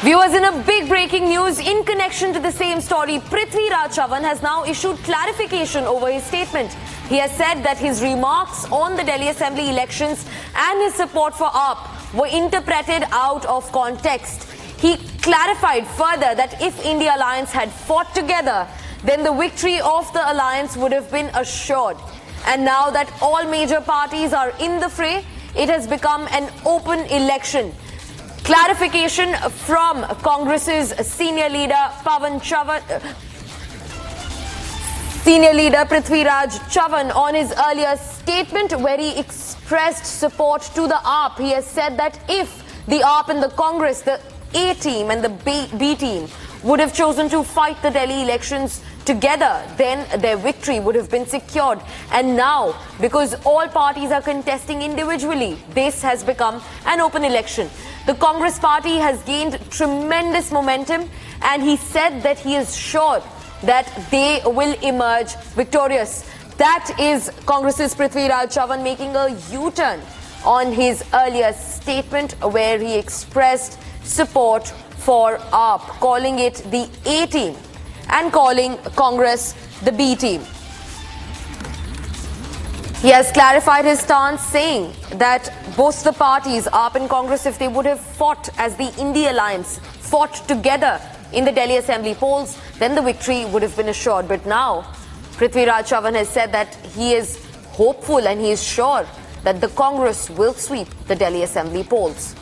Viewers, in a big breaking news in connection to the same story, Prithvi Raj Chavan has now issued clarification over his statement. He has said that his remarks on the Delhi Assembly elections and his support for AAP were interpreted out of context. He clarified further that if India Alliance had fought together, then the victory of the alliance would have been assured. And now that all major parties are in the fray, it has become an open election. Clarification from Congress's senior leader Prithvi Raj Chavan on his earlier statement where he expressed support to the AAP. He has said that if the AAP and the Congress, the A team and the B team, would have chosen to fight the Delhi elections together, then their victory would have been secured. And now, because all parties are contesting individually, this has become an open election. The Congress party has gained tremendous momentum, and he said that he is sure that they will emerge victorious. That is Congress's Prithvi Raj Chavan making a U-turn on his earlier statement where he expressed support for AAP, calling it the A team and calling Congress the B team. He has clarified his stance, saying that both the parties, AAP and Congress, if they would have fought as the India Alliance, fought together in the Delhi Assembly polls, then the victory would have been assured. But now, Prithvi Raj Chavan has said that he is hopeful and he is sure that the Congress will sweep the Delhi Assembly polls.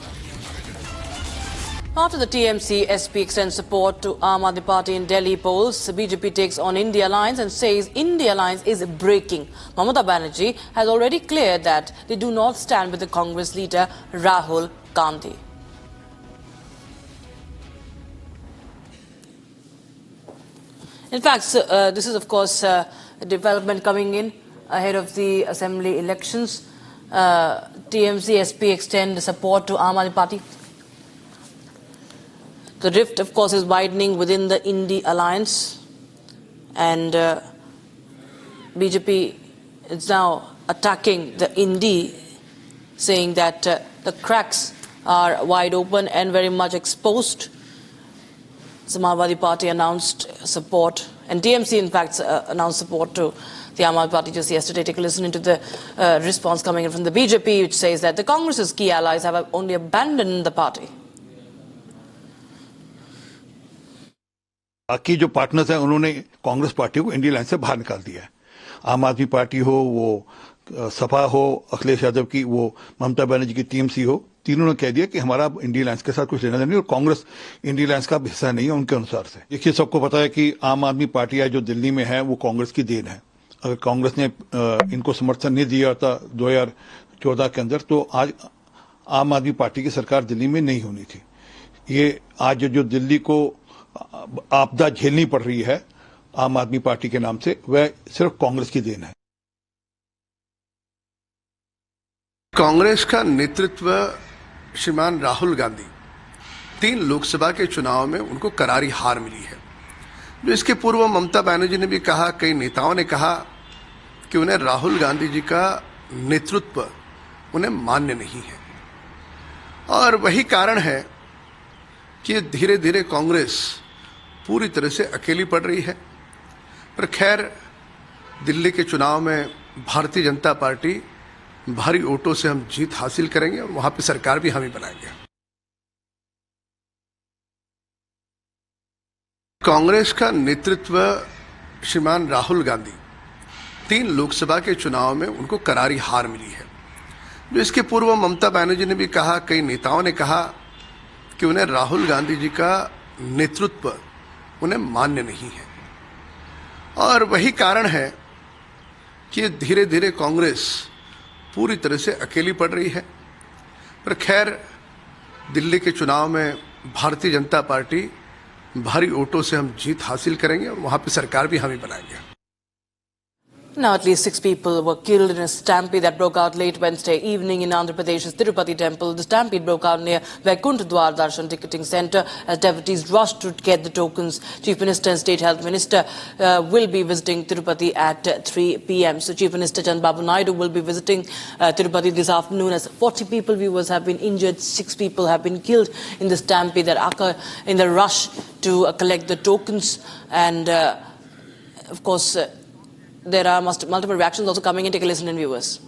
After the TMC, SP extends support to Aam Aadmi Party in Delhi polls. The BJP takes on India Alliance and says India Alliance is breaking. Mamata Banerjee has already cleared that they do not stand with the Congress leader Rahul Gandhi. In fact, this is of course a development coming in ahead of the assembly elections. TMC, SP extend support to Aam Aadmi Party. The rift, of course, is widening within the India Alliance, and BJP is now attacking the India, saying that the cracks are wide open and very much exposed. Samajwadi Party announced support, and TMC, in fact, announced support to the Aam Aadmi Party just yesterday. Take a listen into the response coming in from the BJP, which says that the Congress's key allies have only abandoned the party. बाकी जो partners हैं उन्होंने Congress party को India line से बाहर निकाल दिया है। आम आदमी पार्टी हो, वो सपा हो, अखिलेश यादव की, वो ममता बनर्जी की टीएमसी हो, तीनों ने कह दिया कि हमारा इंडिया लाइंस के साथ कुछ लेना देना नहीं और कांग्रेस इंडिया लाइंस का हिस्सा नहीं है उनके अनुसार से। देखिए, सबको पता है कि आम आदमी पार्टी जो दिल्ली में है वो कांग्रेस की देन है। अगर कांग्रेस ने इनको समर्थन नहीं दिया था 2014 के अंदर, तो आज आम आदमी पार्टी की सरकार दिल्ली में नहीं होनी थी। ये आज जो दिल्ली को आपदा झेलनी पड़ रही है आम आदमी पार्टी के नाम से, वह सिर्फ कांग्रेस की देन है। कांग्रेस का नेतृत्व श्रीमान राहुल गांधी 3 लोकसभा के चुनाव में उनको करारी हार मिली है। जो इसके पूर्व ममता बनर्जी ने भी कहा, कई नेताओं ने कहा कि उन्हें राहुल गांधी जी का नेतृत्व उन्हें मान्य नहीं है, और वही कारण है कि धीरे धीरे कांग्रेस पूरी तरह से अकेली पड़ रही है। पर खैर, दिल्ली के चुनाव में भारतीय जनता पार्टी भारी वोटों से हम जीत हासिल करेंगे और वहां पे सरकार भी हम ही बनाएंगे। कांग्रेस का नेतृत्व श्रीमान राहुल गांधी 3 लोकसभा के चुनाव में उनको करारी हार मिली है। जो इसके पूर्व ममता बनर्जी ने भी कहा, कई नेताओं ने कहा कि उन्हें राहुल गांधी जी का नेतृत्व उन्हें मान्य नहीं है, और वही कारण है कि धीरे धीरे कांग्रेस पूरी तरह से अकेली पड़ रही है। पर खैर, दिल्ली के चुनाव में भारतीय जनता पार्टी भारी वोटों से हम जीत हासिल करेंगे और वहां पे सरकार भी हम ही बनाएंगे। Now, at least 6 people were killed in a stampede that broke out late Wednesday evening in Andhra Pradesh's Tirupati temple. The stampede broke out near Vaikuntha Dwar Darshan ticketing centre as devotees rushed to get the tokens. Chief Minister and State Health Minister will be visiting Tirupati at 3 p.m. So, Chief Minister Chandrababu Naidu will be visiting Tirupati this afternoon as 40 people, viewers, have been injured. 6 people have been killed in the stampede that occurred in the rush to collect the tokens. And, of course, there are multiple reactions also coming in. Take a listen in, viewers.